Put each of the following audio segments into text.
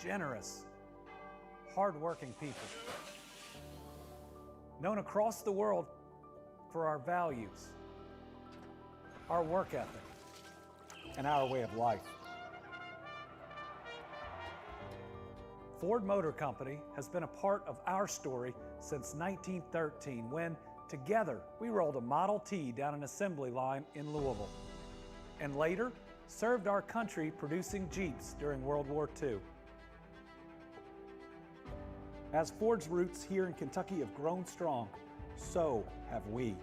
generous, hardworking people, known across the world for our values, our work ethic, and our way of life. Ford Motor Company has been a part of our story since 1913 when, together, we rolled a Model T down an assembly line in Louisville, and later served our country producing Jeeps during World War II. As Ford's roots here in Kentucky have grown strong, so have we.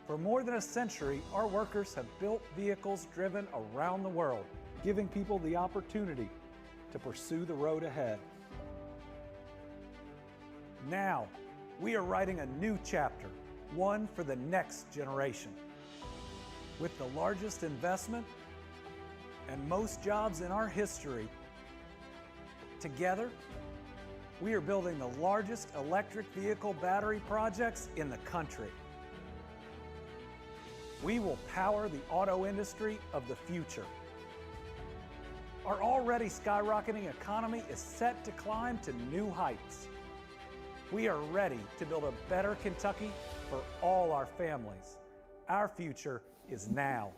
For more than a century, our workers have built vehicles driven around the world, giving people the opportunity to pursue the road ahead. Now, we are writing a new chapter, one for the next generation. With the largest investment and most jobs in our history, together, we are building the largest electric vehicle battery projects in the country. We will power the auto industry of the future. Our already skyrocketing economy is set to climb to new heights. We are ready to build a better Kentucky for all our families. Our future is now.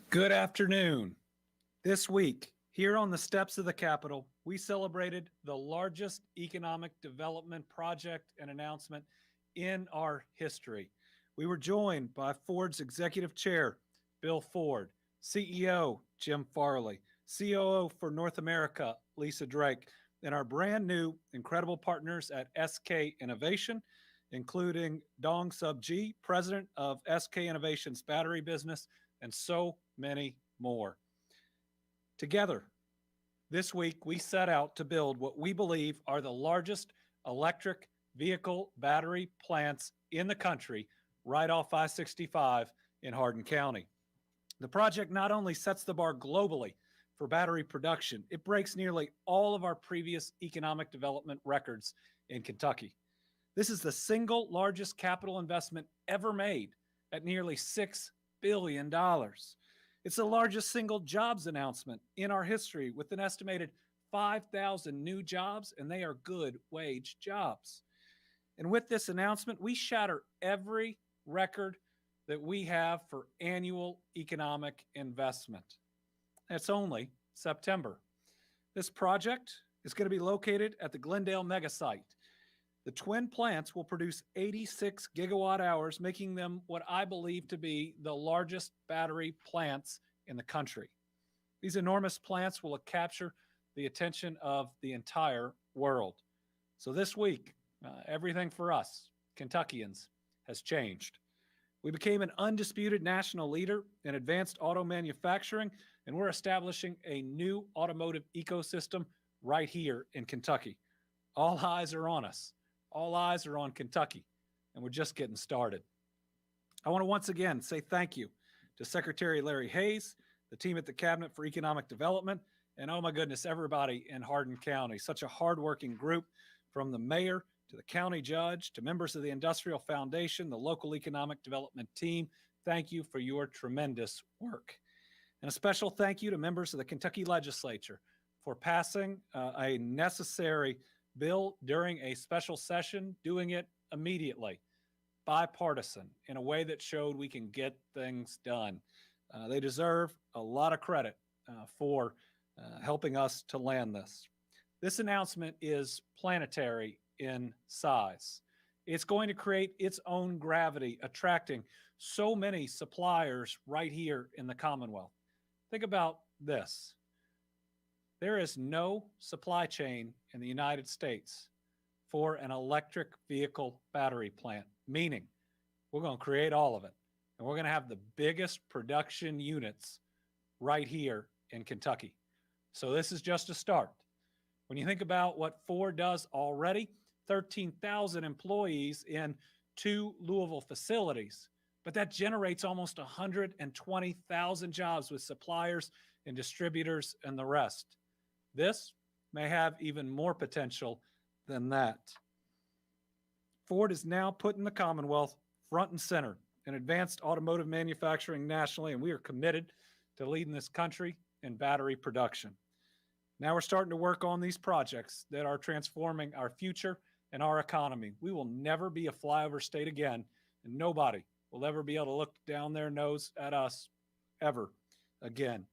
Good afternoon. This week, here on the steps of the Capitol, we celebrated the largest economic development project and announcement in our history. We were joined by Ford's Executive Chair, Bill Ford, CEO, Jim Farley, COO for North America, Lisa Drake, and our brand new incredible partners at SK Innovation, including Dong Sub G, president of SK Innovation's battery business, and so many more. Together, this week, we set out to build what we believe are the largest electric vehicle battery plants in the country, right off I-65 in Hardin County. The project not only sets the bar globally for battery production, it breaks nearly all of our previous economic development records in Kentucky. This is the single largest capital investment ever made at nearly $6 billion. It's the largest single jobs announcement in our history with an estimated 5,000 new jobs, and they are good wage jobs. And with this announcement, we shatter every record that we have for annual economic investment. It's only September. This project is going to be located at the Glendale mega site. The twin plants will produce 86 gigawatt hours, making them what I believe to be the largest battery plants in the country. These enormous plants will capture the attention of the entire world. So this week, everything for us, Kentuckians, has changed. We became an undisputed national leader in advanced auto manufacturing, and we're establishing a new automotive ecosystem right here in Kentucky. All eyes are on us. All eyes are on Kentucky, and we're just getting started. I want to once again say thank you to Secretary Larry Hayes, the team at the Cabinet for Economic Development, and oh my goodness, everybody in Hardin County. Such a hardworking group, from the mayor to the county judge to members of the Industrial Foundation, the local economic development team. Thank you for your tremendous work. And a special thank you to members of the Kentucky legislature for passing a necessary bill during a special session, doing it immediately, bipartisan, in a way that showed we can get things done. They deserve a lot of credit for helping us to land this. This announcement is planetary in size. It's going to create its own gravity, attracting so many suppliers right here in the Commonwealth. Think about this. There is no supply chain in the United States for an electric vehicle battery plant, meaning we're going to create all of it. And we're going to have the biggest production units right here in Kentucky. So this is just a start. When you think about what Ford does already, 13,000 employees in 2 Louisville facilities, but that generates almost 120,000 jobs with suppliers and distributors and the rest. This may have even more potential than that. Ford is now putting the Commonwealth front and center in advanced automotive manufacturing nationally, and we are committed to leading this country in battery production. Now we're starting to work on these projects that are transforming our future and our economy. We will never be a flyover state again, and nobody will ever be able to look down their nose at us ever again.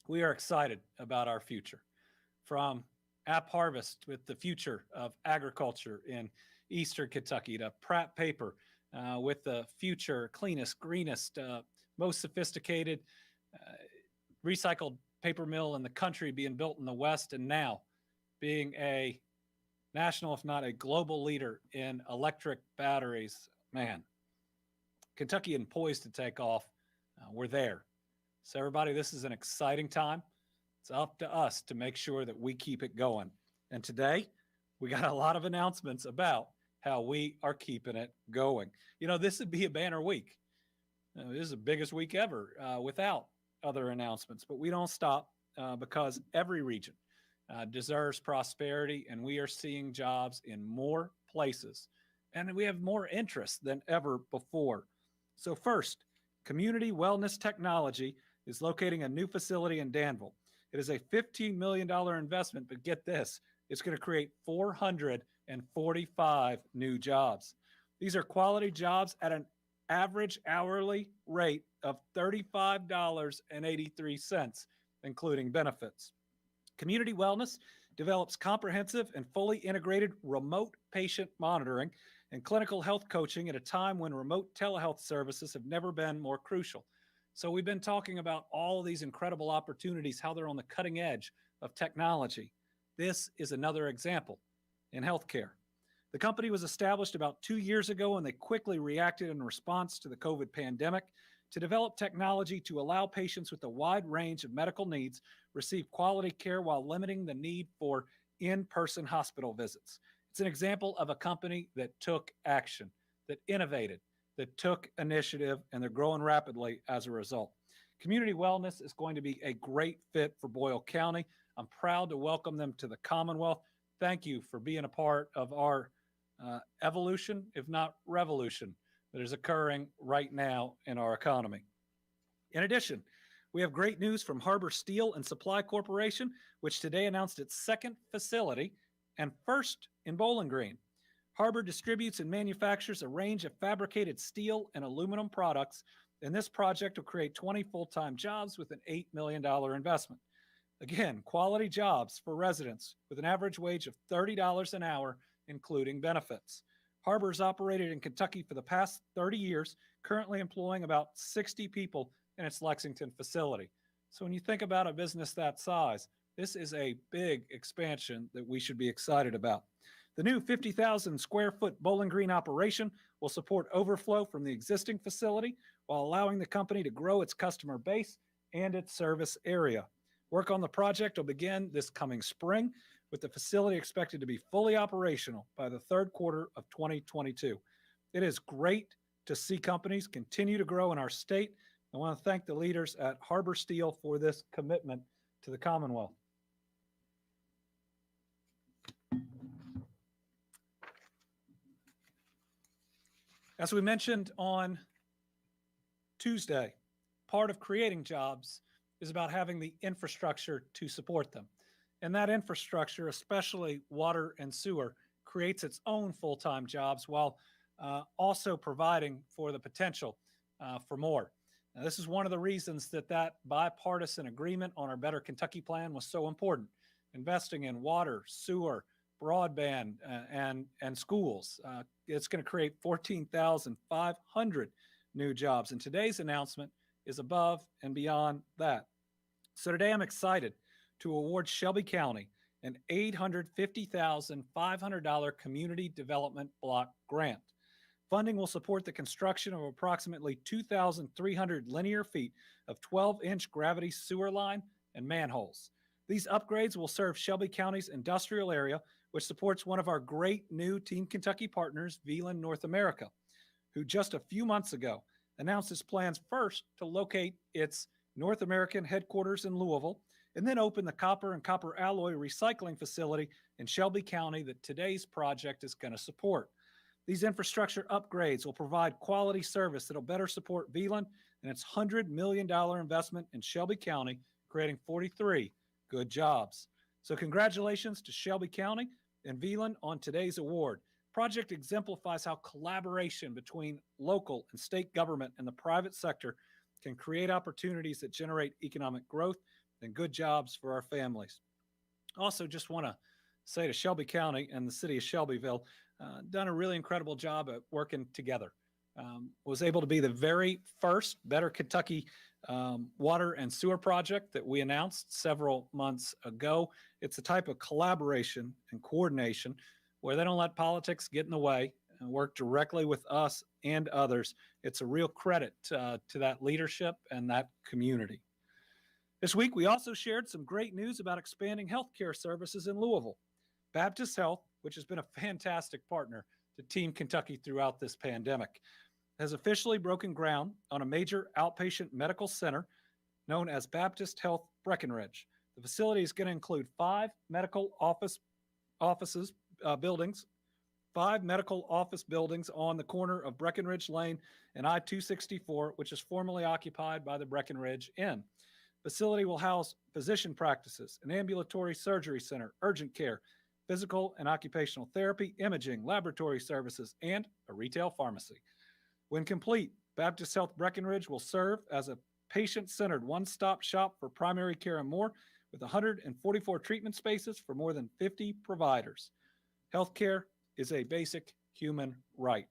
We are excited about our future. From App Harvest with the future of agriculture in Eastern Kentucky to Pratt Paper with the future, cleanest, greenest, most sophisticated recycled paper mill in the country being built in the West, and now being a national, if not a global leader in electric batteries. Man, Kentucky is poised to take off. We're there. So everybody, this is an exciting time. It's up to us to make sure that we keep it going. And today, we got a lot of announcements about how we are keeping it going. You know, this would be a banner week. This is the biggest week ever without other announcements. But we don't stop because every region deserves prosperity, and we are seeing jobs in more places. And we have more interest than ever before. So first, Community Wellness Technology is locating a new facility in Danville. It is a $15 million investment, but get this, it's going to create 445 new jobs. These are quality jobs at an average hourly rate of $35.83, including benefits. Community Wellness develops comprehensive and fully integrated remote patient monitoring and clinical health coaching at a time when remote telehealth services have never been more crucial. So we've been talking about all of these incredible opportunities, how they're on the cutting edge of technology. This is another example in healthcare. The company was established about 2 years ago, and they quickly reacted in response to the COVID pandemic to develop technology to allow patients with a wide range of medical needs receive quality care while limiting the need for in-person hospital visits. It's an example of a company that took action, that innovated, that took initiative, and they're growing rapidly as a result. Community Wellness is going to be a great fit for Boyle County. I'm proud to welcome them to the Commonwealth. Thank you for being a part of our evolution, if not revolution, that is occurring right now in our economy. In addition, we have great news from Harbor Steel and Supply Corporation, which today announced its second facility and first in Bowling Green. Harbor distributes and manufactures a range of fabricated steel and aluminum products, and this project will create 20 full-time jobs with an $8 million investment. Again, quality jobs for residents with an average wage of $30 an hour, including benefits. Harbor's operated in Kentucky for the past 30 years, currently employing about 60 people in its Lexington facility. So when you think about a business that size, this is a big expansion that we should be excited about. The new 50,000 square foot Bowling Green operation will support overflow from the existing facility while allowing the company to grow its customer base and its service area. Work on the project will begin this coming spring, with the facility expected to be fully operational by the third quarter of 2022. It is great to see companies continue to grow in our state. I want to thank the leaders at Harbor Steel for this commitment to the Commonwealth. As we mentioned on Tuesday, part of creating jobs is about having the infrastructure to support them. And that infrastructure, especially water and sewer, creates its own full-time jobs while also providing for the potential for more. Now, this is one of the reasons that bipartisan agreement on our Better Kentucky plan was so important. Investing in water, sewer, broadband, and schools. It's going to create 14,500 new jobs. And today's announcement is above and beyond that. So today I'm excited to award Shelby County an $850,500 community development block grant. Funding will support the construction of approximately 2,300 linear feet of 12-inch gravity sewer line and manholes. These upgrades will serve Shelby County's industrial area, which supports one of our great new Team Kentucky partners, Velan North America, who just a few months ago announced its plans first to locate its North American headquarters in Louisville, and then open the copper and copper alloy recycling facility in Shelby County that today's project is going to support. These infrastructure upgrades will provide quality service that will better support Veland and its $100 million investment in Shelby County, creating 43 good jobs. So congratulations to Shelby County and Veland on today's award. Project exemplifies how collaboration between local and state government and the private sector can create opportunities that generate economic growth and good jobs for our families. Also, just want to say to Shelby County and the city of Shelbyville, done a really incredible job at working together. Was able to be the very first Better Kentucky water and sewer project that we announced several months ago. It's a type of collaboration and coordination where they don't let politics get in the way and work directly with us and others. It's a real credit to that leadership and that community. This week, we also shared some great news about expanding healthcare services in Louisville. Baptist Health, which has been a fantastic partner to Team Kentucky throughout this pandemic, has officially broken ground on a major outpatient medical center known as Baptist Health Breckenridge. The facility is going to include 5 medical office buildings on the corner of Breckenridge Lane and I-264, which is formerly occupied by the Breckenridge Inn. Facility will house physician practices, an ambulatory surgery center, urgent care, physical and occupational therapy, imaging, laboratory services, and a retail pharmacy. When complete, Baptist Health Breckenridge will serve as a patient-centered one-stop shop for primary care and more, with 144 treatment spaces for more than 50 providers. Healthcare is a basic human right,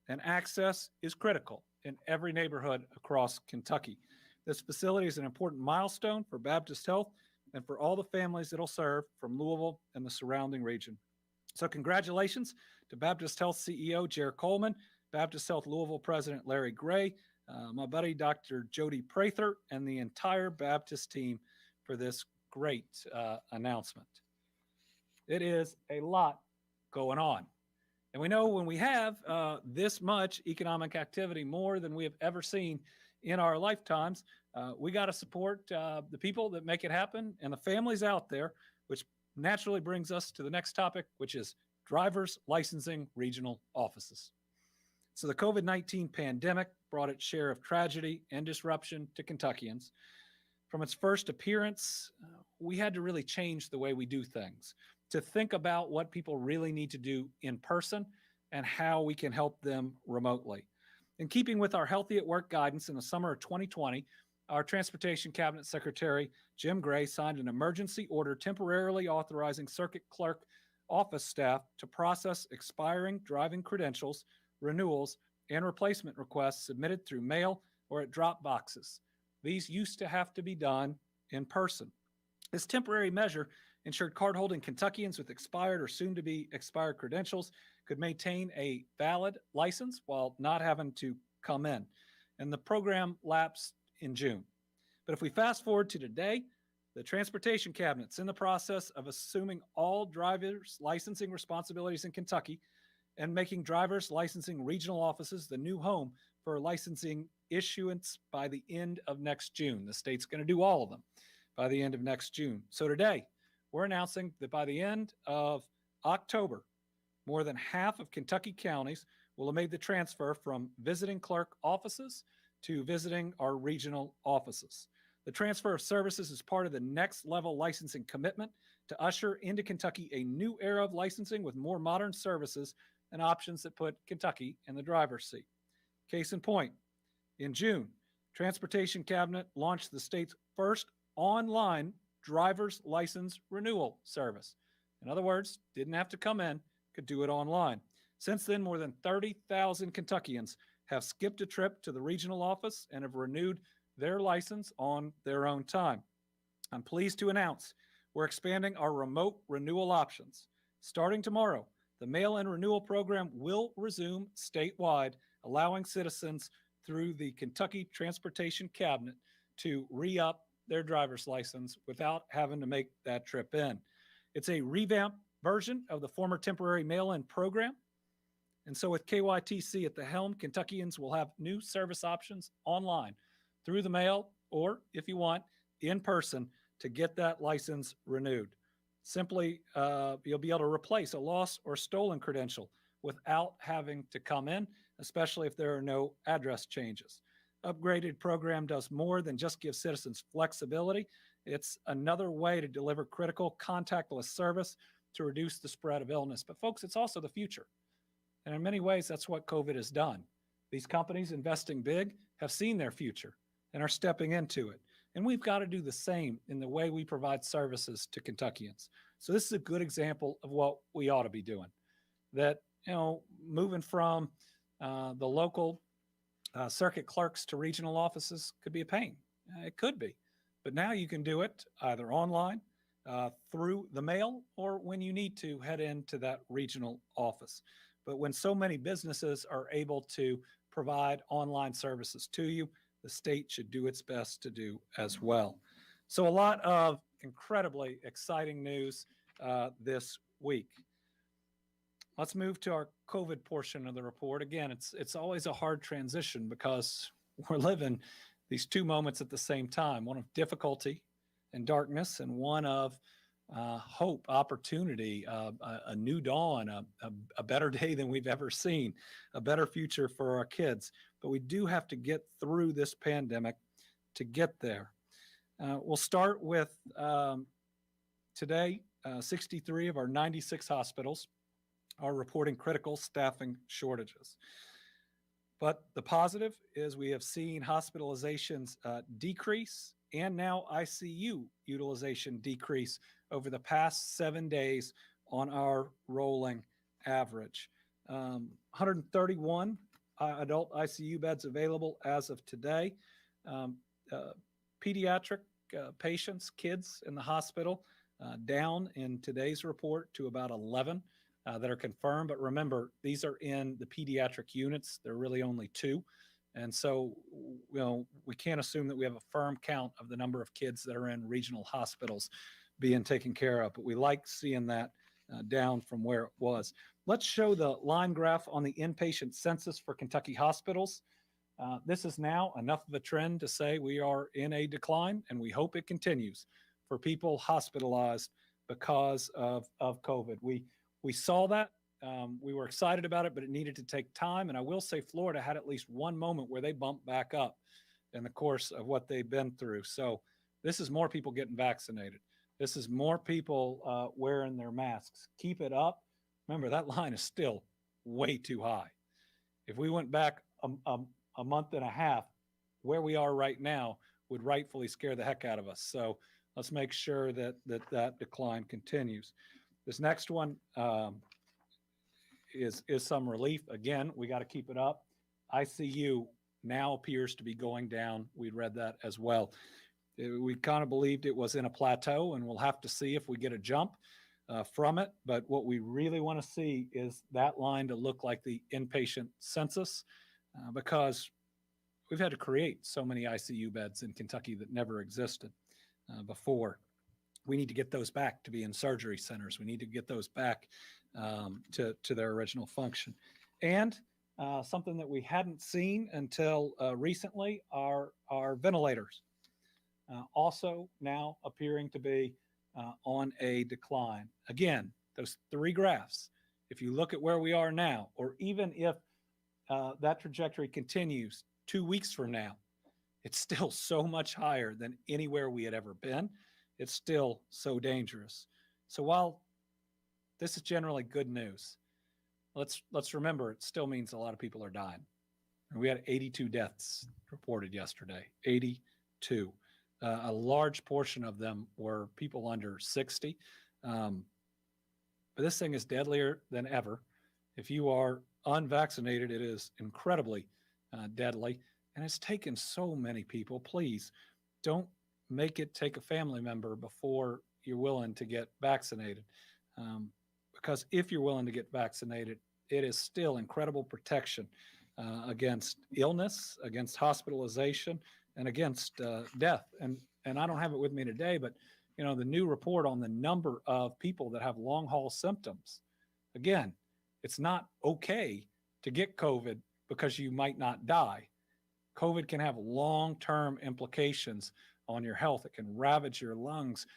and access is critical in every neighborhood across Kentucky. This facility is an important milestone for Baptist Health and for all the families it'll serve from Louisville and the surrounding region. So congratulations to Baptist Health CEO Jer Coleman, Baptist Health Louisville President Larry Gray, my buddy Dr. Jody Prather, and the entire Baptist team for this great announcement. It is a lot going on. And we know when we have this much economic activity, more than we have ever seen in our lifetimes, we got to support the people that make it happen and the families out there, which naturally brings us to the next topic, which is driver's licensing regional offices. So the COVID-19 pandemic brought its share of tragedy and disruption to Kentuckians. From its first appearance, we had to really change the way we do things, to think about what people really need to do in person and how we can help them remotely. In keeping with our Healthy at Work guidance in the summer of 2020, our Transportation Cabinet Secretary, Jim Gray, signed an emergency order temporarily authorizing circuit clerk office staff to process expiring driving credentials, renewals, and replacement requests submitted through mail or at drop boxes. These used to have to be done in person. This temporary measure ensured cardholding Kentuckians with expired or soon-to-be expired credentials could maintain a valid license while not having to come in. And the program lapsed in June. But if we fast forward to today, the Transportation Cabinet's in the process of assuming all drivers' licensing responsibilities in Kentucky and making driver's licensing regional offices the new home for licensing issuance by the end of next June. The state's going to do all of them by the end of next June. So today, we're announcing that by the end of October, more than half of Kentucky counties will have made the transfer from visiting clerk offices to visiting our regional offices. The transfer of services is part of the next level licensing commitment to usher into Kentucky a new era of licensing with more modern services and options that put Kentucky in the driver's seat. Case in point, in June, Transportation Cabinet launched the state's first online driver's license renewal service. In other words, didn't have to come in, could do it online. Since then, more than 30,000 Kentuckians have skipped a trip to the regional office and have renewed their license on their own time. I'm pleased to announce we're expanding our remote renewal options. Starting tomorrow, the mail-in renewal program will resume statewide, allowing citizens through the Kentucky Transportation Cabinet to re-up their driver's license without having to make that trip in. It's a revamped version of the former temporary mail-in program. And so with KYTC at the helm, Kentuckians will have new service options online, through the mail, or if you want, in person to get that license renewed. Simply, you'll be able to replace a lost or stolen credential without having to come in, especially if there are no address changes. Upgraded program does more than just give citizens flexibility. It's another way to deliver critical contactless service to reduce the spread of illness. But folks, it's also the future. And in many ways, that's what COVID has done. These companies investing big have seen their future and are stepping into it. And we've got to do the same in the way we provide services to Kentuckians. So this is a good example of what we ought to be doing. That, moving from the local circuit clerks to regional offices could be a pain. It could be. But now you can do it either online, through the mail, or when you need to head into that regional office. But when so many businesses are able to provide online services to you, the state should do its best to do as well. So a lot of incredibly exciting news this week. Let's move to our COVID portion of the report. Again, it's always a hard transition because we're living these two moments at the same time, one of difficulty and darkness, and one of hope, opportunity, a new dawn, a better day than we've ever seen, a better future for our kids. But we do have to get through this pandemic to get there. We'll start with today, 63 of our 96 hospitals are reporting critical staffing shortages. But the positive is we have seen hospitalizations decrease and now ICU utilization decrease over the past 7 days on our rolling average. 131 adult ICU beds available as of today. Pediatric patients, kids in the hospital, down in today's report to about 11 that are confirmed. But remember, these are in the pediatric units. There are really only 2. And so, we can't assume that we have a firm count of the number of kids that are in regional hospitals being taken care of. But we like seeing that down from where it was. Let's show the line graph on the inpatient census for Kentucky hospitals. This is now enough of a trend to say we are in a decline, and we hope it continues for people hospitalized because of COVID. We saw that. We were excited about it, but it needed to take time. And I will say Florida had at least one moment where they bumped back up in the course of what they've been through. So this is more people getting vaccinated. This is more people wearing their masks. Keep it up. Remember, that line is still way too high. If we went back a month and a half, where we are right now would rightfully scare the heck out of us. So let's make sure that decline continues. This next one is some relief. Again, we got to keep it up. ICU now appears to be going down. We'd read that as well. We kind of believed it was in a plateau, and we'll have to see if we get a jump from it. But what we really want to see is that line to look like the inpatient census, because we've had to create so many ICU beds in Kentucky that never existed before. We need to get those back to be in surgery centers. We need to get those back to their original function. And something that we hadn't seen until recently are ventilators. Also now appearing to be on a decline. Again, those 3 graphs, if you look at where we are now, or even if that trajectory continues 2 weeks from now, it's still so much higher than anywhere we had ever been. It's still so dangerous. So while this is generally good news, let's remember it still means a lot of people are dying. And we had 82 deaths reported yesterday, 82. A large portion of them were people under 60. But this thing is deadlier than ever. If you are unvaccinated, it is incredibly deadly. And it's taken so many people. Please don't make it take a family member before you're willing to get vaccinated. Because if you're willing to get vaccinated, it is still incredible protection against illness, against hospitalization, and against death. And I don't have it with me today, but the new report on the number of people that have long haul symptoms. Again, it's not okay to get COVID because you might not die. COVID can have long-term implications on your health. It can ravage your lungs.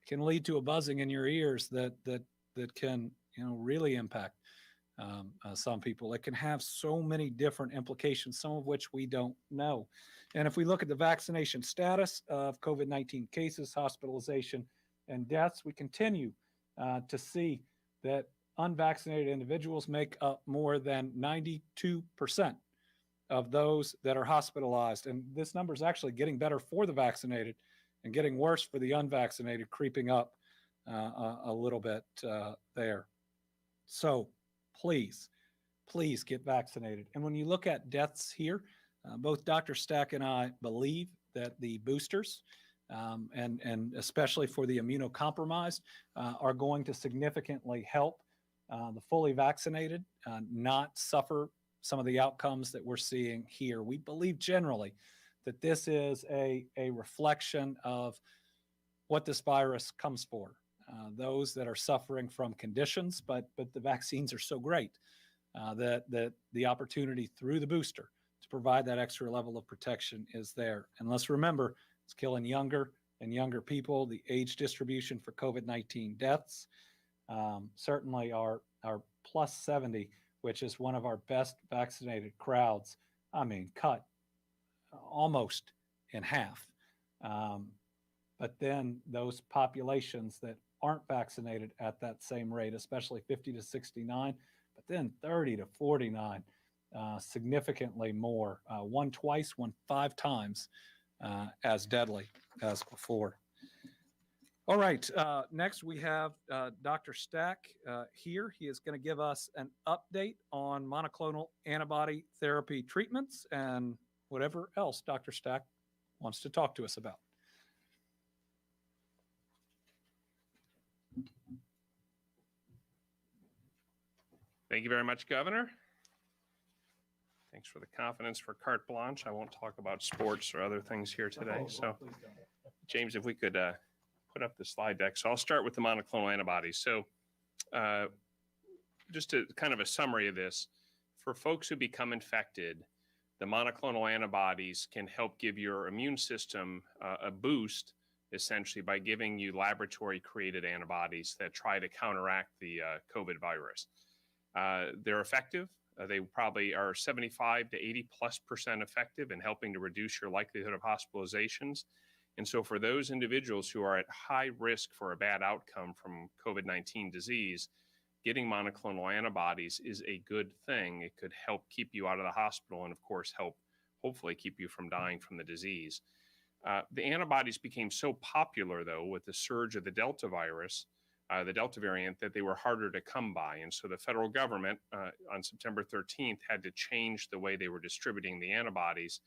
It can lead to a buzzing in your ears that can really impact some people. It can have so many different implications, some of which we don't know. And if we look at the vaccination status of COVID-19 cases, hospitalization, and deaths, we continue to see that unvaccinated individuals make up more than 92% of those that are hospitalized. And this number is actually getting better for the vaccinated and getting worse for the unvaccinated, creeping up a little bit there. So please get vaccinated. And when you look at deaths here, both Dr. Stack and I believe that the boosters, and especially for the immunocompromised, are going to significantly help the fully vaccinated not suffer some of the outcomes that we're seeing here. We believe generally that this is a reflection of what this virus comes for. Those that are suffering from conditions, but the vaccines are so great that the opportunity through the booster to provide that extra level of protection is there. And let's remember, it's killing younger and younger people. The age distribution for COVID-19 deaths certainly are plus 70, which is one of our best vaccinated crowds. I mean, cut almost in half. But then those populations that aren't vaccinated at that same rate, especially 50 to 69, but then 30 to 49, significantly more, one twice, one 5 times as deadly as before. All right, next we have Dr. Stack here. He is going to give us an update on monoclonal antibody therapy treatments and whatever else Dr. Stack wants to talk to us about. Thank you very much, Governor. Thanks for the confidence for carte blanche. I won't talk about sports or other things here today. So, James, if we could put up the slide deck. So I'll start with the monoclonal antibodies. So just to kind of a summary of this, for folks who become infected, the monoclonal antibodies can help give your immune system a boost, essentially by giving you laboratory created antibodies that try to counteract the COVID virus. They're effective. They probably are 75 to 80+% effective in helping to reduce your likelihood of hospitalizations. And so for those individuals who are at high risk for a bad outcome from COVID-19 disease, getting monoclonal antibodies is a good thing. It could help keep you out of the hospital and, of course, help hopefully keep you from dying from the disease. The antibodies became so popular, though, with the surge of the Delta virus, the Delta variant, that they were harder to come by. And so the federal government on September 13th had to change the way they were distributing the antibodies.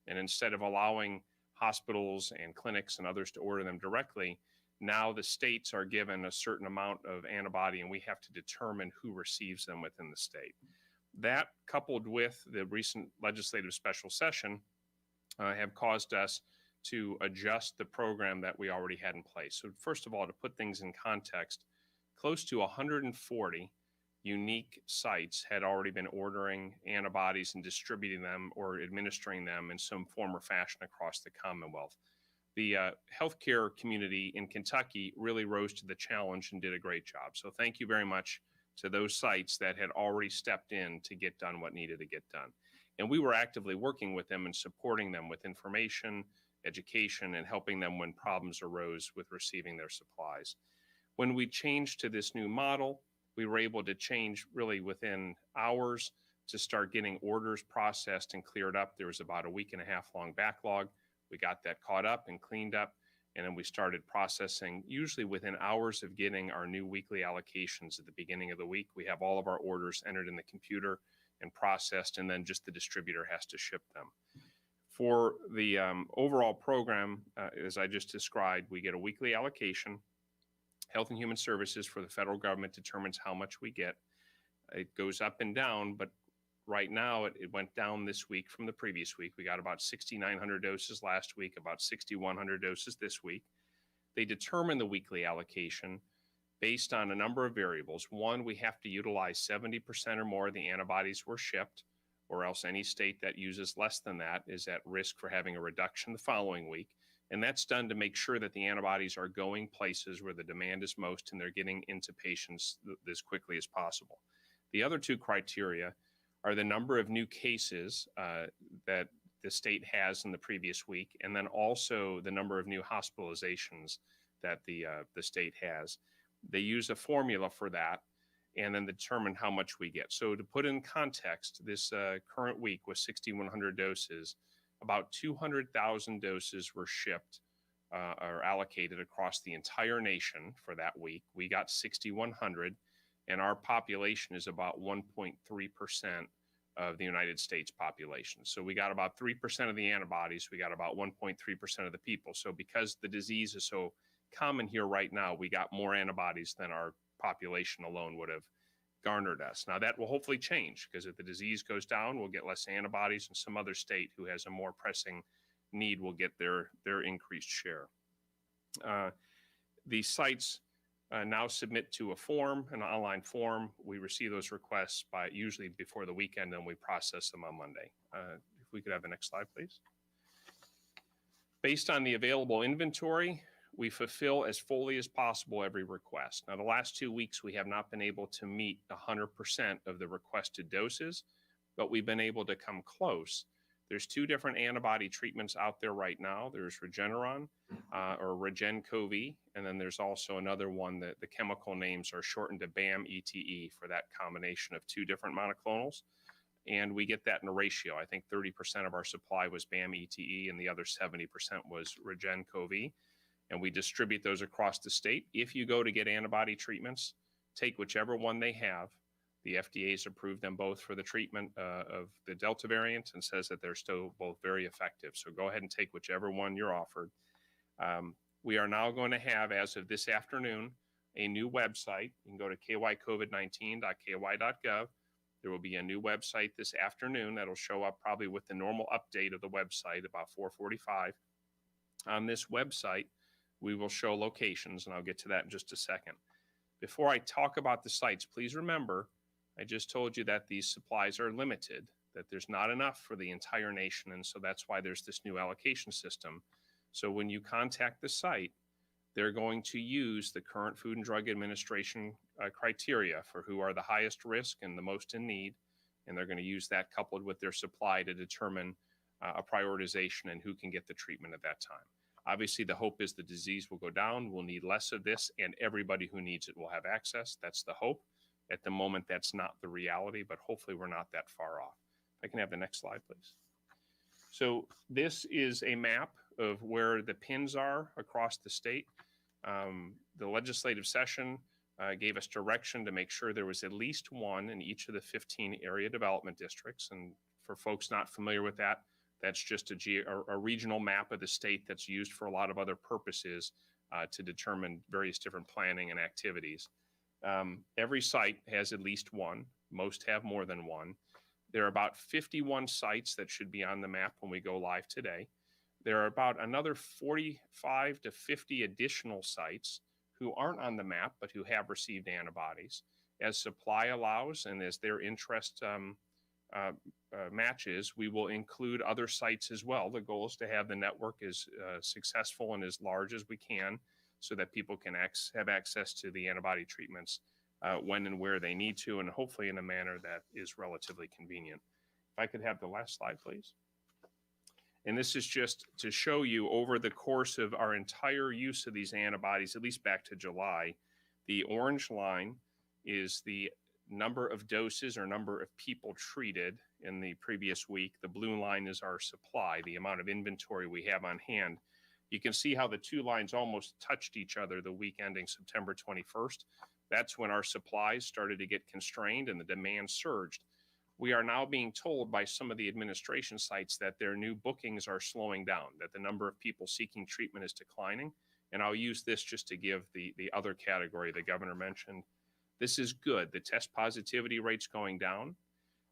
And instead of allowing hospitals and clinics and others to order them directly, now the states are given a certain amount of antibody, and we have to determine who receives them within the state. That, coupled with the recent legislative special session, have caused us to adjust the program that we already had in place. So first of all, to put things in context, close to 140 unique sites had already been ordering antibodies and distributing them or administering them in some form or fashion across the Commonwealth. The healthcare community in Kentucky really rose to the challenge and did a great job. So thank you very much to those sites that had already stepped in to get done what needed to get done. And we were actively working with them and supporting them with information, education, and helping them when problems arose with receiving their supplies. When we changed to this new model, we were able to change really within hours to start getting orders processed and cleared up. There was about a week and a half long backlog. We got that caught up and cleaned up, and then we started processing usually within hours of getting our new weekly allocations at the beginning of the week. We have all of our orders entered in the computer and processed, and then just the distributor has to ship them. For the overall program, as I just described, we get a weekly allocation. Health and Human Services for the federal government determines how much we get. It goes up and down, but right now it went down this week from the previous week. We got about 6,900 doses last week, about 6,100 doses this week. They determine the weekly allocation based on a number of variables. One, we have to utilize 70% or more of the antibodies were shipped, or else any state that uses less than that is at risk for having a reduction the following week. And that's done to make sure that the antibodies are going places where the demand is most and they're getting into patients as quickly as possible. The other two criteria are the number of new cases that the state has in the previous week, and then also the number of new hospitalizations that the state has. They use a formula for that and then determine how much we get. So to put in context, this current week with 6,100 doses, about 200,000 doses were shipped or allocated across the entire nation for that week. We got 6,100, and our population is about 1.3% of the United States population. So we got about 3% of the antibodies. We got about 1.3% of the people. So because the disease is so common here right now, we got more antibodies than our population alone would have garnered us. Now that will hopefully change, because if the disease goes down, we'll get less antibodies, and some other state who has a more pressing need will get their increased share. The sites now submit to a form, an online form. We receive those requests by usually before the weekend, and we process them on Monday. If we could have the next slide, please. Based on the available inventory, we fulfill as fully as possible every request. Now, the last 2 weeks, we have not been able to meet 100% of the requested doses, but we've been able to come close. There's two different antibody treatments out there right now. There's Regeneron or RegenCov, and then there's also another one that the chemical names are shortened to BAM-ETE for that combination of two different monoclonals. And we get that in a ratio. I think 30% of our supply was BAM-ETE and the other 70% was RegenCov. And we distribute those across the state. If you go to get antibody treatments, take whichever one they have. The FDA has approved them both for the treatment of the Delta variant and says that they're still both very effective. So go ahead and take whichever one you're offered. We are now going to have, as of this afternoon, a new website. You can go to kycovid19.ky.gov. There will be a new website this afternoon that'll show up probably with the normal update of the website about 4:45. On this website, we will show locations, and I'll get to that in just a second. Before I talk about the sites, please remember, I just told you that these supplies are limited, that there's not enough for the entire nation, and so that's why there's this new allocation system. So when you contact the site, they're going to use the current Food and Drug Administration criteria for who are the highest risk and the most in need, and they're going to use that coupled with their supply to determine a prioritization and who can get the treatment at that time. Obviously, the hope is the disease will go down. We'll need less of this, and everybody who needs it will have access. That's the hope. At the moment, that's not the reality, but hopefully we're not that far off. If I can have the next slide, please. So this is a map of where the pins are across the state. The legislative session gave us direction to make sure there was at least one in each of the 15 area development districts. And for folks not familiar with that, that's just a regional map of the state that's used for a lot of other purposes to determine various different planning and activities. Every site has at least one. Most have more than one. There are about 51 sites that should be on the map when we go live today. There are about another 45 to 50 additional sites who aren't on the map, but who have received antibodies. As supply allows and as their interest matches, we will include other sites as well. The goal is to have the network as successful and as large as we can so that people can have access to the antibody treatments when and where they need to, and hopefully in a manner that is relatively convenient. If I could have the last slide, please. And this is just to show you over the course of our entire use of these antibodies, at least back to July, the orange line is the number of doses or number of people treated in the previous week. The blue line is our supply, the amount of inventory we have on hand. You can see how the two lines almost touched each other the week ending September 21st. That's when our supplies started to get constrained and the demand surged. We are now being told by some of the administration sites that their new bookings are slowing down, that the number of people seeking treatment is declining. And I'll use this just to give the other category the governor mentioned. This is good. The test positivity rate's going down.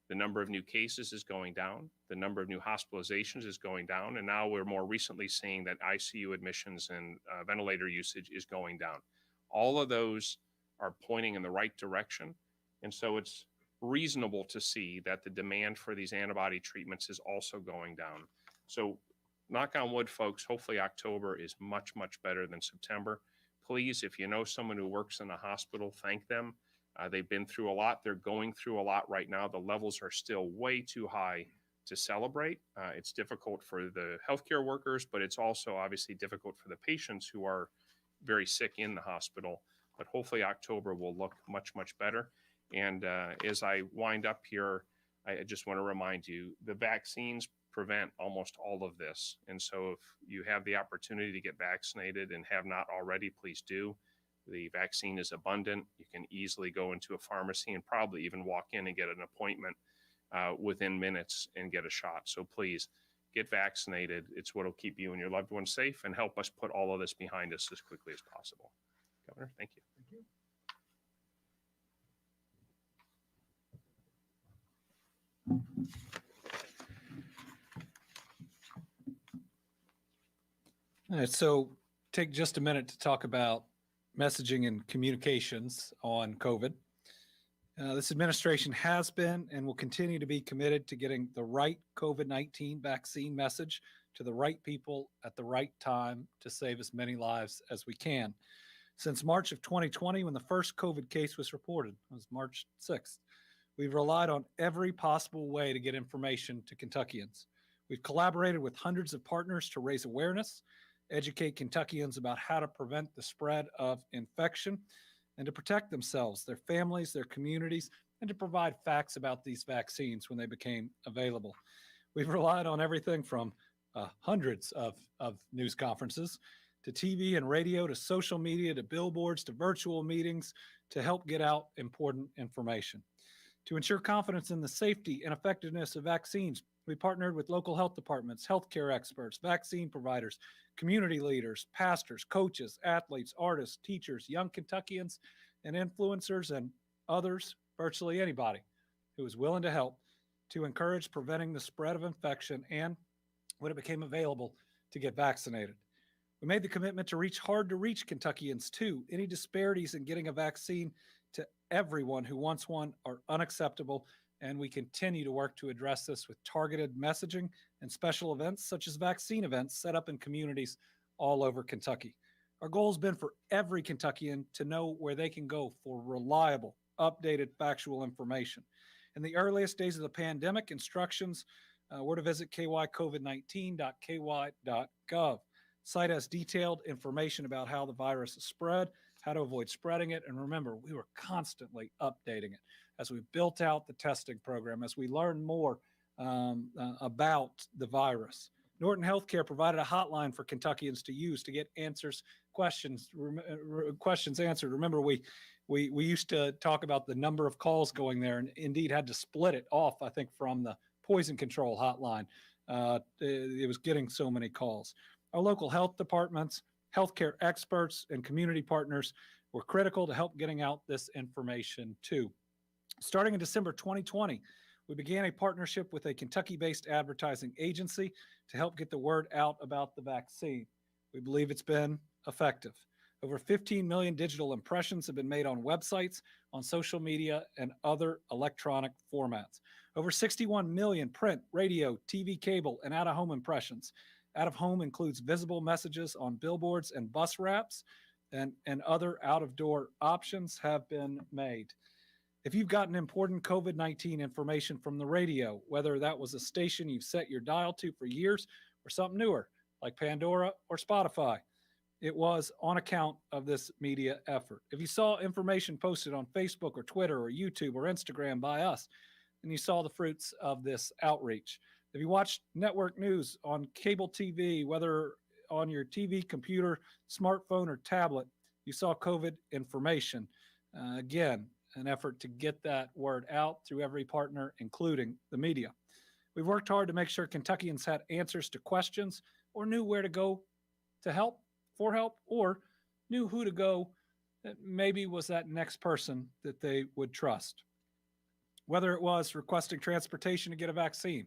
The number of new cases is going down. The number of new hospitalizations is going down. And now we're more recently seeing that ICU admissions and ventilator usage is going down. All of those are pointing in the right direction. And so it's reasonable to see that the demand for these antibody treatments is also going down. So knock on wood, folks, hopefully October is much, much better than September. Please, if you know someone who works in a hospital, thank them. They've been through a lot. They're going through a lot right now. The levels are still way too high to celebrate. It's difficult for the healthcare workers, but it's also obviously difficult for the patients who are very sick in the hospital. But hopefully October will look much, much better. And as I wind up here, I just want to remind you, the vaccines prevent almost all of this. And so if you have the opportunity to get vaccinated and have not already, please do. The vaccine is abundant. You can easily go into a pharmacy and probably even walk in and get an appointment within minutes and get a shot. So please get vaccinated. It's what will keep you and your loved ones safe and help us put all of this behind us as quickly as possible. Governor, thank you. Thank you. All right, so take just a minute to talk about messaging and communications on COVID. This administration has been and will continue to be committed to getting the right COVID-19 vaccine message to the right people at the right time to save as many lives as we can. Since March of 2020, when the first COVID case was reported, it was March 6th, we've relied on every possible way to get information to Kentuckians. We've collaborated with hundreds of partners to raise awareness, educate Kentuckians about how to prevent the spread of infection, and to protect themselves, their families, their communities, and to provide facts about these vaccines when they became available. We've relied on everything from hundreds of news conferences to TV and radio to social media to billboards to virtual meetings to help get out important information. To ensure confidence in the safety and effectiveness of vaccines, we partnered with local health departments, healthcare experts, vaccine providers, community leaders, pastors, coaches, athletes, artists, teachers, young Kentuckians, and influencers, and others, virtually anybody who was willing to help to encourage preventing the spread of infection and, when it became available, to get vaccinated. We made the commitment to reach hard to reach Kentuckians too. Any disparities in getting a vaccine to everyone who wants one are unacceptable, and we continue to work to address this with targeted messaging and special events such as vaccine events set up in communities all over Kentucky. Our goal has been for every Kentuckian to know where they can go for reliable, updated, factual information. In the earliest days of the pandemic, instructions were to visit kycovid19.ky.gov. Site has detailed information about how the virus is spread, how to avoid spreading it, and remember, we were constantly updating it as we built out the testing program, as we learned more about the virus. Norton Healthcare provided a hotline for Kentuckians to use to get questions answered. Remember, we used to talk about the number of calls going there, and indeed had to split it off, I think, from the poison control hotline. It was getting so many calls. Our local health departments, healthcare experts, and community partners were critical to help getting out this information too. Starting in December 2020, we began a partnership with a Kentucky-based advertising agency to help get the word out about the vaccine. We believe it's been effective. Over 15 million digital impressions have been made on websites, on social media, and other electronic formats. Over 61 million print, radio, TV, cable, and out-of-home impressions. Out-of-home includes visible messages on billboards and bus wraps, and other out-of-door options have been made. If you've gotten important COVID-19 information from the radio, whether that was a station you've set your dial to for years or something newer like Pandora or Spotify, it was on account of this media effort. If you saw information posted on Facebook or Twitter or YouTube or Instagram by us, then you saw the fruits of this outreach. If you watched network news on cable TV, whether on your TV, computer, smartphone, or tablet, you saw COVID information. Again, an effort to get that word out through every partner, including the media. We've worked hard to make sure Kentuckians had answers to questions or knew where to go to help, for help, or knew who to go that maybe was that next person that they would trust. Whether it was requesting transportation to get a vaccine,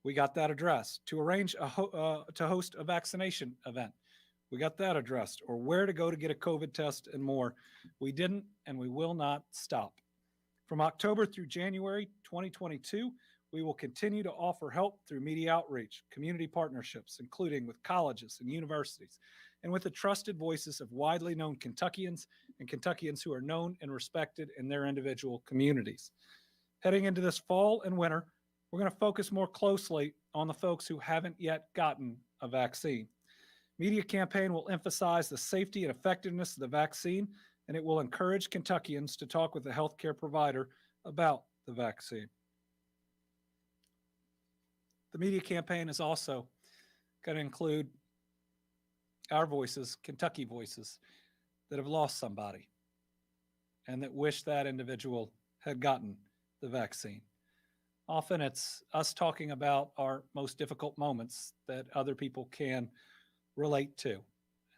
we got that addressed. To arrange to host a vaccination event, we got that addressed. Or where to go to get a COVID test and more. We didn't and we will not stop. From October through January 2022, We will continue to offer help through media outreach, community partnerships, including with colleges and universities, and with the trusted voices of widely known Kentuckians and Kentuckians who are known and respected in their individual communities. Heading into this fall and winter, we're going to focus more closely on the folks who haven't yet gotten a vaccine. Media campaign will emphasize the safety and effectiveness of the vaccine, and it will encourage Kentuckians to talk with a healthcare provider about the vaccine. The media campaign is also going to include our voices, Kentucky voices, that have lost somebody and that wish that individual had gotten the vaccine. Often it's us talking about our most difficult moments that other people can relate to.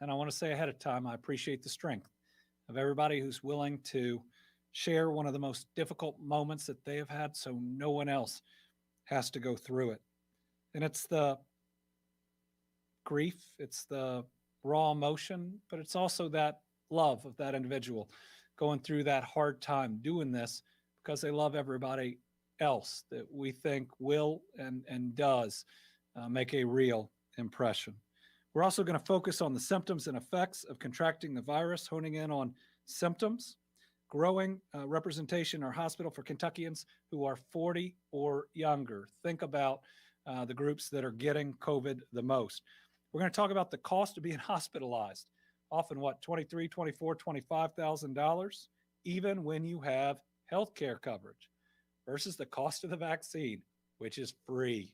And I want to say ahead of time, I appreciate the strength of everybody who's willing to share one of the most difficult moments that they have had so no one else has to go through it. And it's the grief, it's the raw emotion, but it's also that love of that individual going through that hard time doing this because they love everybody else that we think will and does make a real impression. We're also going to focus on the symptoms and effects of contracting the virus, honing in on symptoms, growing representation in our hospital for Kentuckians who are 40 or younger. Think about the groups that are getting COVID the most. We're going to talk about the cost of being hospitalized, often what, $23,000, $24,000, $25,000, even when you have health care coverage, versus the cost of the vaccine, which is free.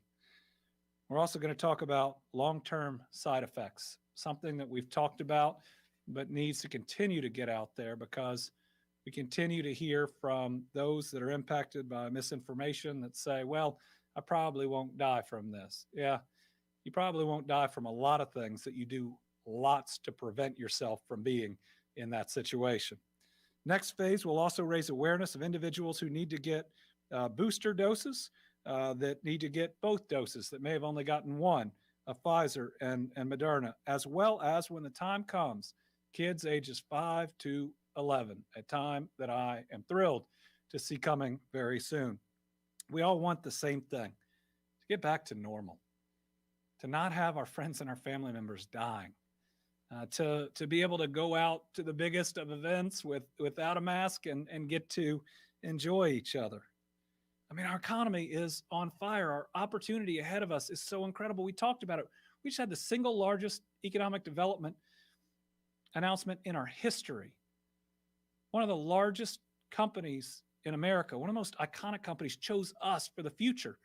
We're also going to talk about long-term side effects, something that we've talked about, but needs to continue to get out there because we continue to hear from those that are impacted by misinformation that say, well, I probably won't die from this. Yeah, you probably won't die from a lot of things that you do lots to prevent yourself from being in that situation. Next phase will also raise awareness of individuals who need to get booster doses, that need to get both doses that may have only gotten one of Pfizer and Moderna, as well as when the time comes, kids ages 5 to 11, a time that I am thrilled to see coming very soon. We all want the same thing, to get back to normal, to not have our friends and our family members dying, to be able to go out to the biggest of events without a mask and get to enjoy each other. I mean, our economy is on fire. Our opportunity ahead of us is so incredible. We talked about it. We just had the single largest economic development announcement in our history. One of the largest companies in America, one of the most iconic companies, chose us for the future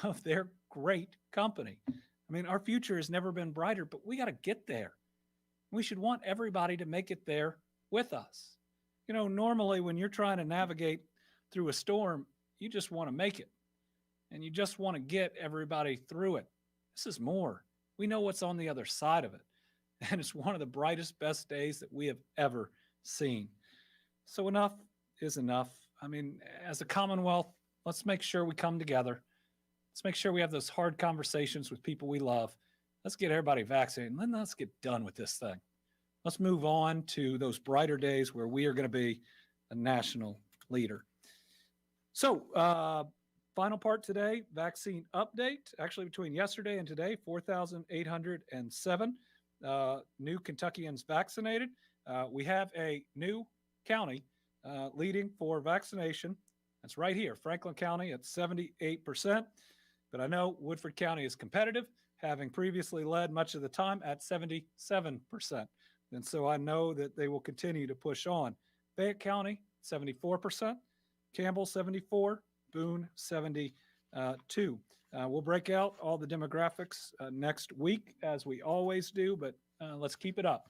of their great company. I mean, our future has never been brighter, but we got to get there. We should want everybody to make it there with us. You know, normally when you're trying to navigate through a storm, you just want to make it and you just want to get everybody through it. This is more. We know what's on the other side of it. And it's one of the brightest, best days that we have ever seen. So enough is enough. I mean, as a Commonwealth, let's make sure we come together. Let's make sure we have those hard conversations with people we love. Let's get everybody vaccinated and then let's get done with this thing. Let's move on to those brighter days where we are going to be a national leader. So, final part today, vaccine update. Actually, between yesterday and today, 4,807 new Kentuckians vaccinated. We have a new county leading for vaccination. That's right here, Franklin County at 78%. But I know Woodford County is competitive, having previously led much of the time at 77%. And so I know that they will continue to push on. Fayette County, 74%. Campbell, 74, Boone, 72. We'll break out all the demographics next week, as we always do, but let's keep it up.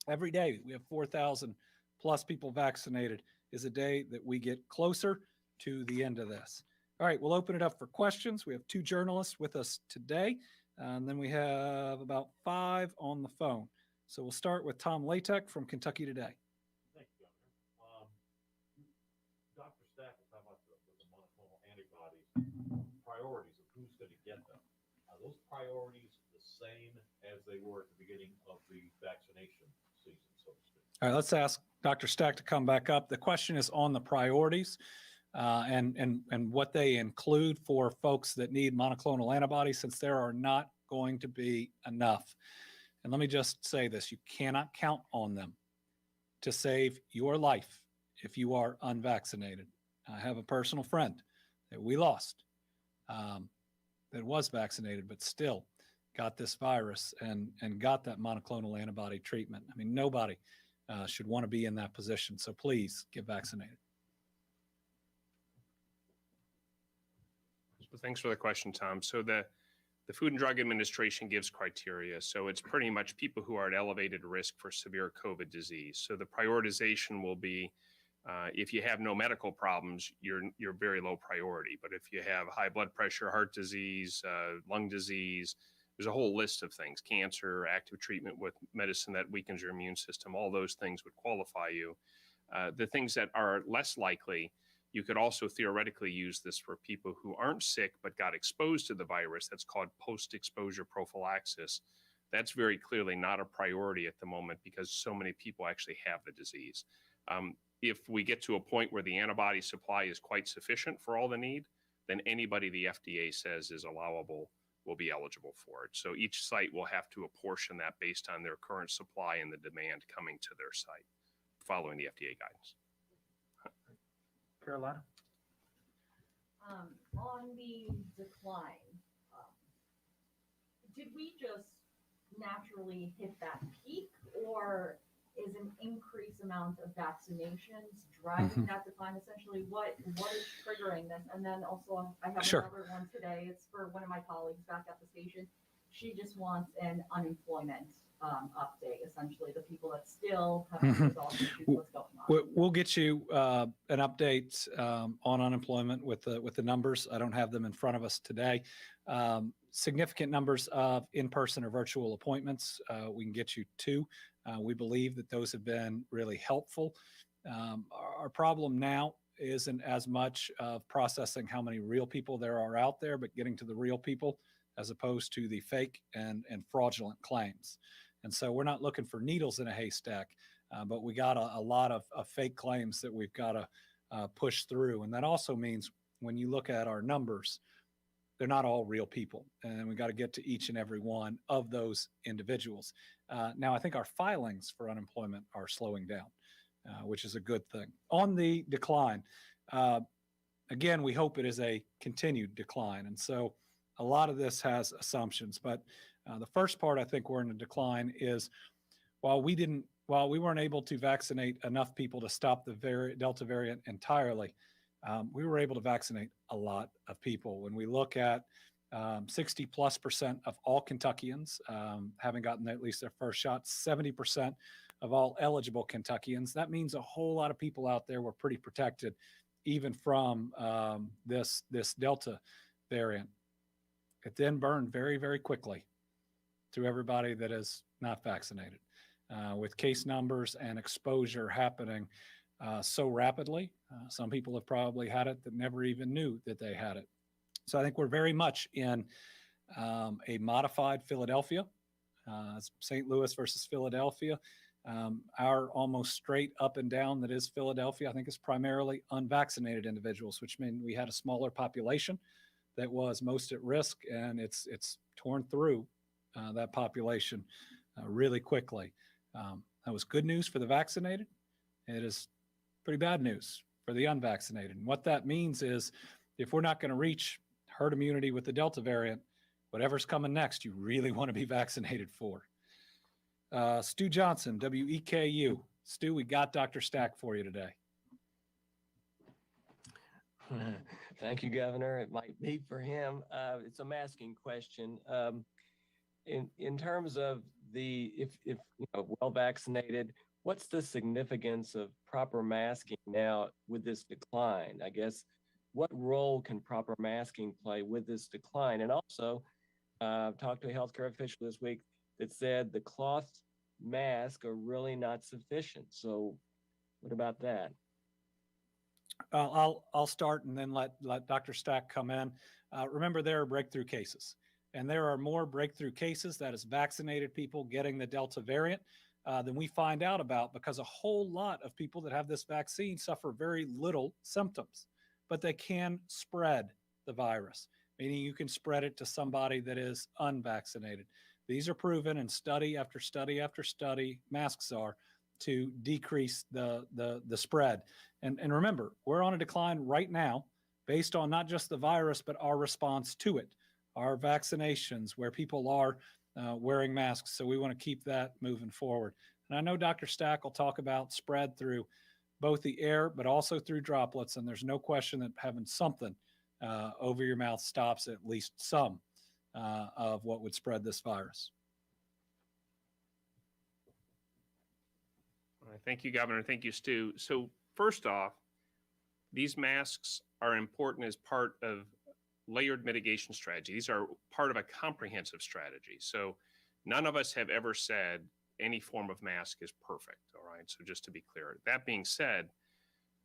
Every day we have 4,000 plus people vaccinated is a day that we get closer to the end of this. All right, we'll open it up for questions. We have 2 journalists with us today, and then we have about 5 on the phone. So we'll start with Tom Latek from Kentucky Today. Thank you, Governor. Dr. Stack was talking about the monoclonal antibodies, priorities of who's going to get them. Are those priorities the same as they were at the beginning of the vaccination season, so to speak? All right, let's ask Dr. Stack to come back up. The question is on the priorities. and what they include for folks that need monoclonal antibodies, since there are not going to be enough. And let me just say this, you cannot count on them to save your life if you are unvaccinated. I have a personal friend that we lost that was vaccinated, but still got this virus and got that monoclonal antibody treatment. I mean, nobody should want to be in that position. So please get vaccinated. So thanks for the question, Tom. So the Food and Drug Administration gives criteria. So it's pretty much people who are at elevated risk for severe COVID disease. So the prioritization will be if you have no medical problems, you're very low priority. But if you have high blood pressure, heart disease, lung disease, there's a whole list of things, cancer, active treatment with medicine that weakens your immune system, all those things would qualify you. The things that are less likely, you could also theoretically use this for people who aren't sick but got exposed to the virus. That's called post-exposure prophylaxis. That's very clearly not a priority at the moment because so many people actually have the disease. If we get to a point where the antibody supply is quite sufficient for all the need, then anybody the FDA says is allowable will be eligible for it. So each site will have to apportion that based on their current supply and the demand coming to their site, following the FDA guidance. Carolina? On the decline, did we just naturally hit that peak, or is an increased amount of vaccinations driving that decline? Essentially, what is triggering this? And then also, I have another one today. It's for one of my colleagues back at the station. She just wants an unemployment update, essentially, the people that still haven't resolved issues, what's going on. We'll get you an update on unemployment with the numbers. I don't have them in front of us today. Significant numbers of in-person or virtual appointments we can get you to. We believe that those have been really helpful. Our problem now isn't as much of processing how many real people there are out there, but getting to the real people as opposed to the fake and fraudulent claims. And so we're not looking for needles in a haystack, but we got a lot of fake claims that we've got to push through. And that also means when you look at our numbers, they're not all real people. And we got to get to each and every one of those individuals. Now, I think our filings for unemployment are slowing down, which is a good thing. On the decline, again, we hope it is a continued decline. And so a lot of this has assumptions, but the first part I think we're in a decline is while we weren't able to vaccinate enough people to stop the Delta variant entirely, we were able to vaccinate a lot of people. When we look at 60+% of all Kentuckians having gotten at least their first shot, 70% of all eligible Kentuckians, that means a whole lot of people out there were pretty protected even from this Delta variant. It then burned very, very quickly to everybody that is not vaccinated, with case numbers and exposure happening so rapidly. Some people have probably had it that never even knew that they had it. So I think we're very much in a modified Philadelphia, St. Louis versus Philadelphia. Our almost straight up and down that is Philadelphia, I think is primarily unvaccinated individuals, which means we had a smaller population that was most at risk, and it's torn through that population really quickly. That was good news for the vaccinated. It is pretty bad news for the unvaccinated. And what that means is if we're not going to reach herd immunity with the Delta variant, whatever's coming next, you really want to be vaccinated for. Stu Johnson, WEKU. Stu, we got Dr. Stack for you today. Thank you, Governor. It might be for him. It's a masking question. In terms of if well vaccinated, what's the significance of proper masking now with this decline? I guess what role can proper masking play with this decline? And also, talked to a healthcare official this week that said the cloth masks are really not sufficient. So, what about that? I'll start and then let Dr. Stack come in. Remember, there are breakthrough cases, and there are more breakthrough cases, that is vaccinated people getting the Delta variant, than we find out about, because a whole lot of people that have this vaccine suffer very little symptoms. but they can spread the virus, meaning you can spread it to somebody that is unvaccinated. These are proven in study after study after study, masks are, to decrease the spread. And remember, we're on a decline right now based on not just the virus, but our response to it, our vaccinations, where people are wearing masks. So we want to keep that moving forward. And I know Dr. Stack will talk about spread through both the air, but also through droplets. And there's no question that having something over your mouth stops at least some of what would spread this virus. All right, thank you, Governor. Thank you, Stu. So first off, these masks are important as part of layered mitigation strategy. These are part of a comprehensive strategy. So none of us have ever said any form of mask is perfect. All right. So just to be clear, that being said,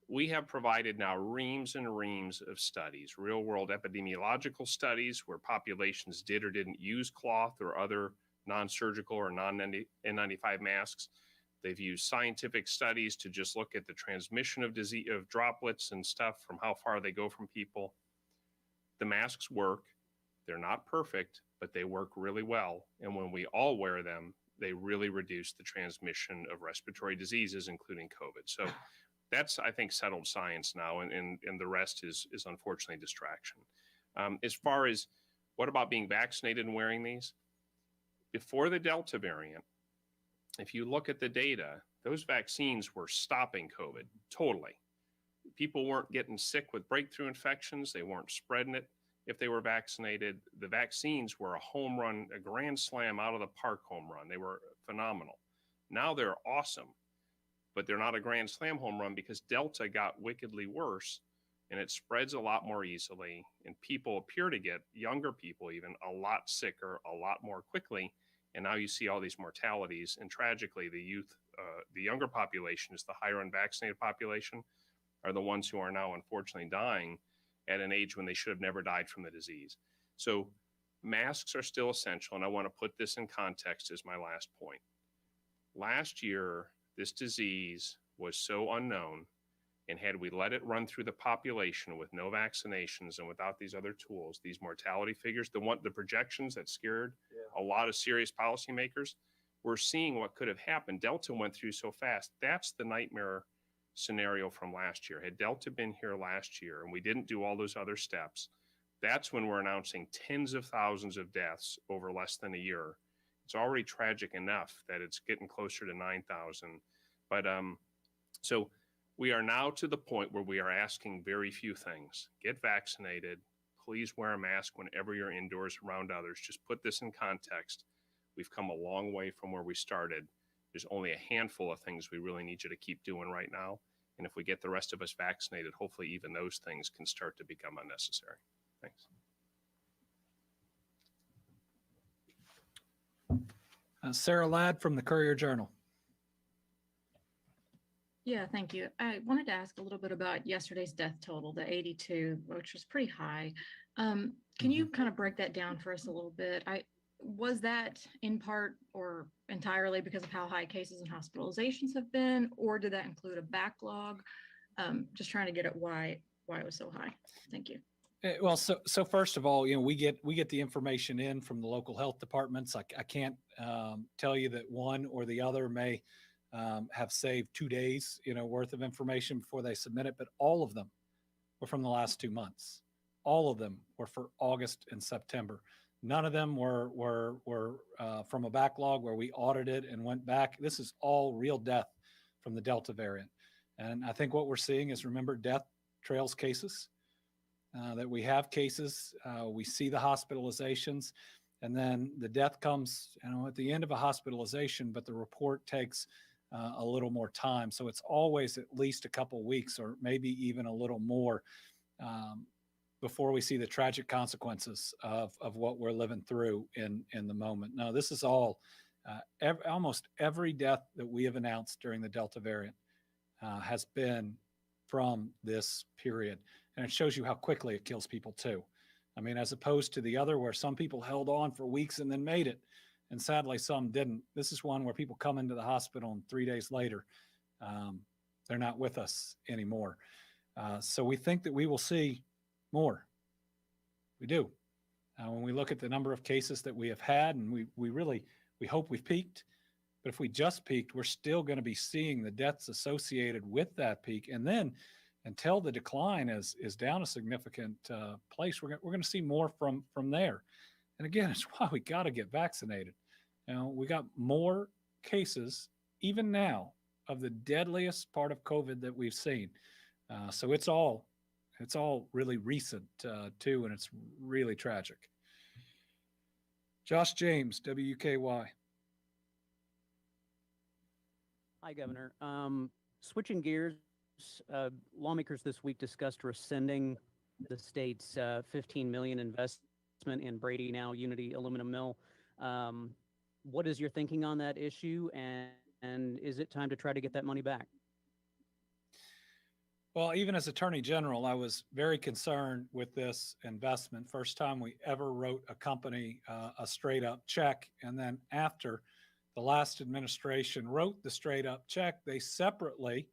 we have provided now reams and reams of studies, real world epidemiological studies where populations did or didn't use cloth or other non-surgical or non-N95 masks. They've used scientific studies to just look at the transmission of disease, of droplets and stuff from how far they go from people. The masks work. They're not perfect, but they work really well. And when we all wear them, they really reduce the transmission of respiratory diseases, including COVID. So that's, I think, settled science now, and the rest is unfortunately distraction. As far as what about being vaccinated and wearing these? Before the Delta variant, if you look at the data, those vaccines were stopping COVID totally. People weren't getting sick with breakthrough infections. They weren't spreading it if they were vaccinated. The vaccines were a home run, a grand slam out of the park home run. They were phenomenal. Now they're awesome, but they're not a grand slam home run because Delta got wickedly worse and it spreads a lot more easily. And people appear to get, younger people even, a lot sicker, a lot more quickly. And now you see all these mortalities. And tragically, the youth, the younger population is the higher unvaccinated population, are the ones who are now unfortunately dying at an age when they should have never died from the disease. So masks are still essential. And I want to put this in context as my last point. Last year, this disease was so unknown, and had we let it run through the population with no vaccinations and without these other tools, these mortality figures, the projections that scared a lot of serious policymakers, we're seeing what could have happened. Delta went through so fast. That's the nightmare scenario from last year. Had Delta been here last year and we didn't do all those other steps, that's when we're announcing tens of thousands of deaths over less than a year. It's already tragic enough that it's getting closer to 9,000. But so we are now to the point where we are asking very few things. Get vaccinated. Please wear a mask whenever you're indoors around others. Just put this in context. We've come a long way from where we started. There's only a handful of things we really need you to keep doing right now. And if we get the rest of us vaccinated, hopefully even those things can start to become unnecessary. Thanks. Sarah Ladd from the Courier-Journal. Yeah, thank you. I wanted to ask a little bit about yesterday's death total, the 82, which was pretty high. Can you kind of break that down for us a little bit? Was that in part or entirely because of how high cases and hospitalizations have been, or did that include a backlog? Just trying to get at why it was so high. Thank you. Well, so first of all, we get the information in from the local health departments. I can't tell you that one or the other may have saved 2 days, worth of information before they submit it, but all of them were from the last 2 months. All of them were for August and September. None of them were from a backlog where we audited and went back. This is all real death from the Delta variant. And I think what we're seeing is, remember, death trails cases, that we have cases, we see the hospitalizations, and then the death comes, at the end of a hospitalization, but the report takes a little more time. So it's always at least a couple weeks or maybe even a little more before we see the tragic consequences of what we're living through in the moment. No, this is all, almost every death that we have announced during the Delta variant has been from this period. And it shows you how quickly it kills people too. I mean, as opposed to the other where some people held on for weeks and then made it. And sadly, some didn't. This is one where people come into the hospital and 3 days later, they're not with us anymore. So we think that we will see more. We do. When we look at the number of cases that we have had, and we hope we've peaked, but if we just peaked, we're still going to be seeing the deaths associated with that peak. And then until the decline is down a significant place, we're going to see more from there. And again, it's why we got to get vaccinated. We got more cases even now of the deadliest part of COVID that we've seen. So it's all really recent too, and it's really tragic. Josh James, WKY. Hi, Governor. Switching gears, lawmakers this week discussed rescinding the state's $15 million investment in Brady, now Unity Aluminum Mill. What is your thinking on that issue, and is it time to try to get that money back? Well, even as Attorney General, I was very concerned with this investment. First time we ever wrote a company a straight up check. And then after the last administration wrote the straight up check, they separately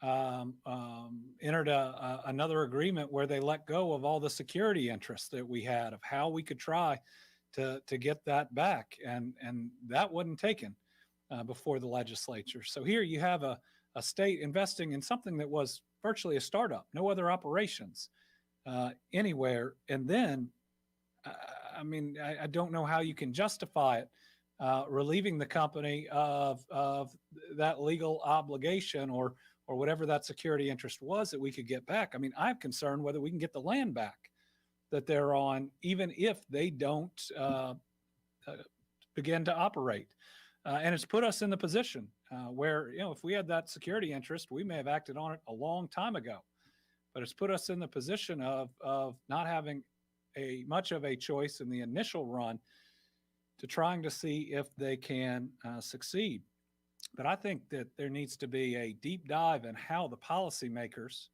entered another agreement where they let go of all the security interests that we had of how we could try to get that back. And that wasn't taken before the legislature. So here you have a state investing in something that was virtually a startup, no other operations anywhere. And then, I don't know how you can justify it, relieving the company of that legal obligation or whatever that security interest was that we could get back. I'm concerned whether we can get the land back that they're on, even if they don't begin to operate. And it's put us in the position where, if we had that security interest, we may have acted on it a long time ago. But it's put us in the position of not having much of a choice in the initial run to trying to see if they can succeed. But I think that there needs to be a deep dive in how the policymakers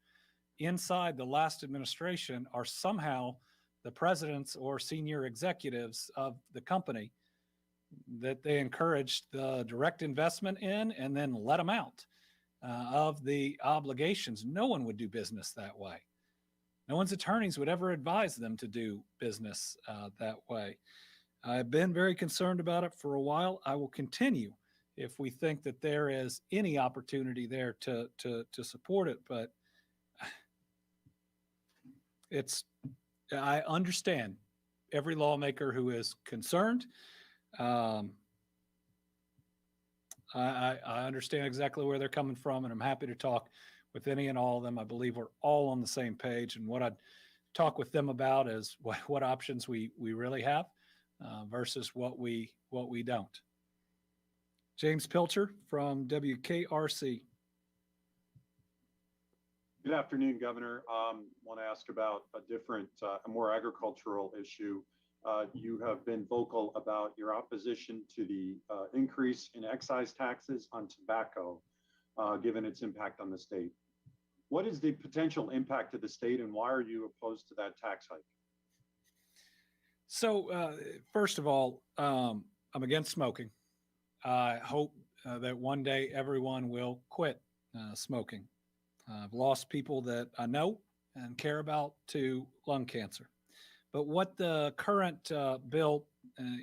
inside the last administration are somehow the presidents or senior executives of the company, that they encouraged the direct investment in and then let them out of the obligations. No one would do business that way. No one's attorneys would ever advise them to do business that way. I've been very concerned about it for a while. I will continue if we think that there is any opportunity there to support it. But I understand every lawmaker who is concerned. I understand exactly where they're coming from, and I'm happy to talk with any and all of them. I believe we're all on the same page, and what I'd talk with them about is what options we really have versus what we don't. James Pilcher from WKRC. Good afternoon, Governor. Want to ask about a more agricultural issue. You have been vocal about your opposition to the increase in excise taxes on tobacco, given its impact on the state. What is the potential impact to the state, and why are you opposed to that tax hike? So, first of all, I'm against smoking. I hope that one day everyone will quit smoking. I've lost people that I know and care about to lung cancer. But what the current bill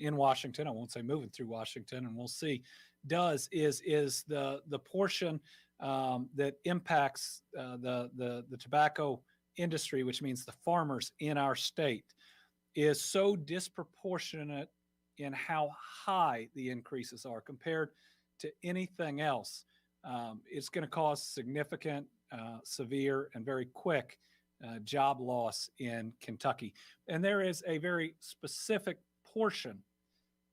in Washington, I won't say moving through Washington, and we'll see, does is the portion that impacts the tobacco industry, which means the farmers in our state, is so disproportionate in how high the increases are compared to anything else. It's going to cause significant, severe, and very quick job loss in Kentucky. And there is a very specific portion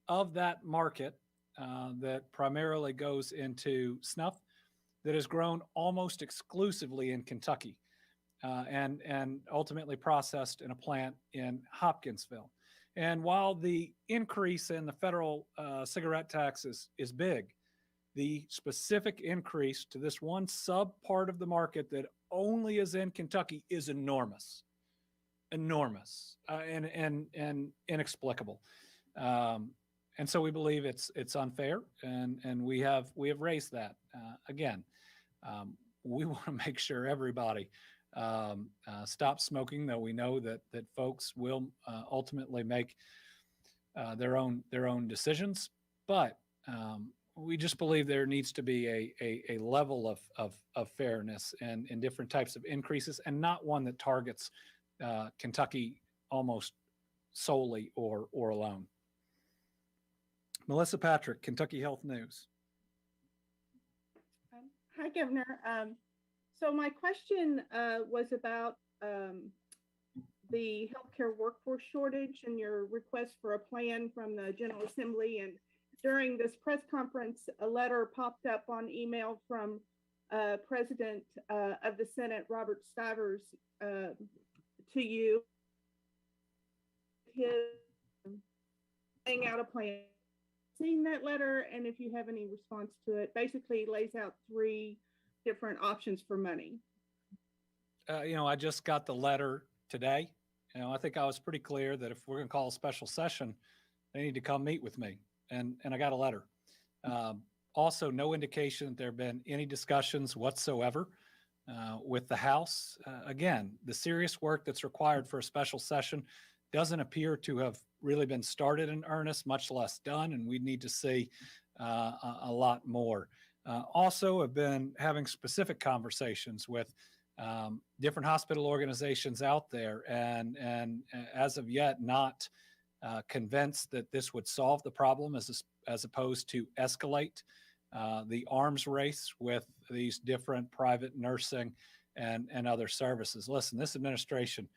of that market that primarily goes into snuff that is grown almost exclusively in Kentucky and ultimately processed in a plant in Hopkinsville. And while the increase in the federal cigarette tax is big, the specific increase to this one sub part of the market that only is in Kentucky is enormous, and inexplicable. And so we believe it's unfair, and we have raised that again. We want to make sure everybody stop smoking, though we know that folks will ultimately make their own decisions. But we just believe there needs to be a level of fairness and in different types of increases, and not one that targets Kentucky almost solely or alone. Melissa Patrick, Kentucky Health News. Hi, Governor. So my question was about the healthcare workforce shortage and your request for a plan from the General Assembly. And during this press conference, a letter popped up on email from President of the Senate, Robert Stivers, to you. His laying out a plan. Seeing that letter, and if you have any response to it, basically lays out 3 different options for money. I just got the letter today. I think I was pretty clear that if we're going to call a special session, they need to come meet with me. And I got a letter. Also, no indication that there have been any discussions whatsoever with the House. Again, the serious work that's required for a special session doesn't appear to have really been started in earnest, much less done, and we need to see a lot more. Also, have been having specific conversations with different hospital organizations out there, and as of yet, not convinced that this would solve the problem as opposed to escalate the arms race with these different private nursing and other services. Listen, this administration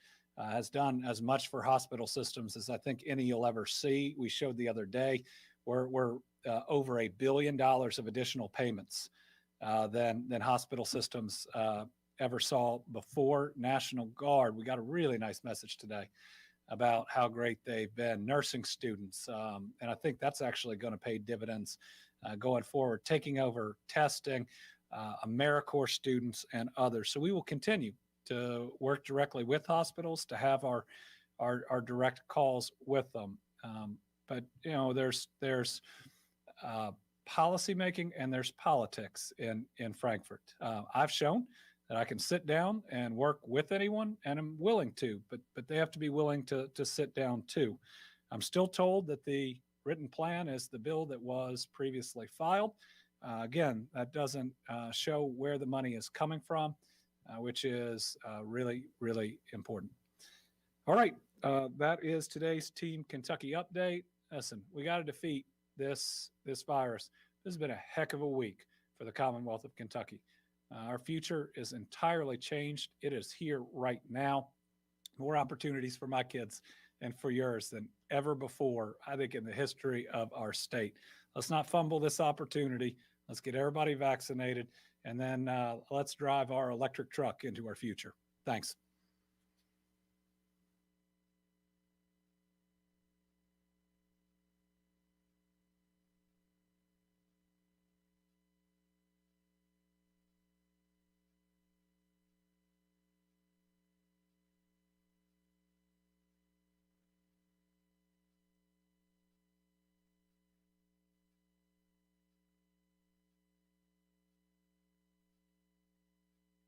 has done as much for hospital systems as I think any you'll ever see. We showed the other day we're over $1 billion of additional payments than hospital systems ever saw before. National Guard, we got a really nice message today about how great they've been. Nursing students, and I think that's actually going to pay dividends going forward, taking over testing, AmeriCorps students and others. So we will continue to work directly with hospitals, to have our direct calls with them. But there's policy making and there's politics in Frankfurt. I've shown that I can sit down and work with anyone, and I'm willing to, but they have to be willing to sit down too. I'm still told that the written plan is the bill that was previously filed. Again, that doesn't show where the money is coming from, which is really, really important. All right, that is today's Team Kentucky update. Listen, we got to defeat this virus. This has been a heck of a week for the Commonwealth of Kentucky. Our future is entirely changed. It is here right now. More opportunities for my kids and for yours than ever before, I think, in the history of our state. Let's not fumble this opportunity. Let's get everybody vaccinated, and then let's drive our electric truck into our future. Thanks.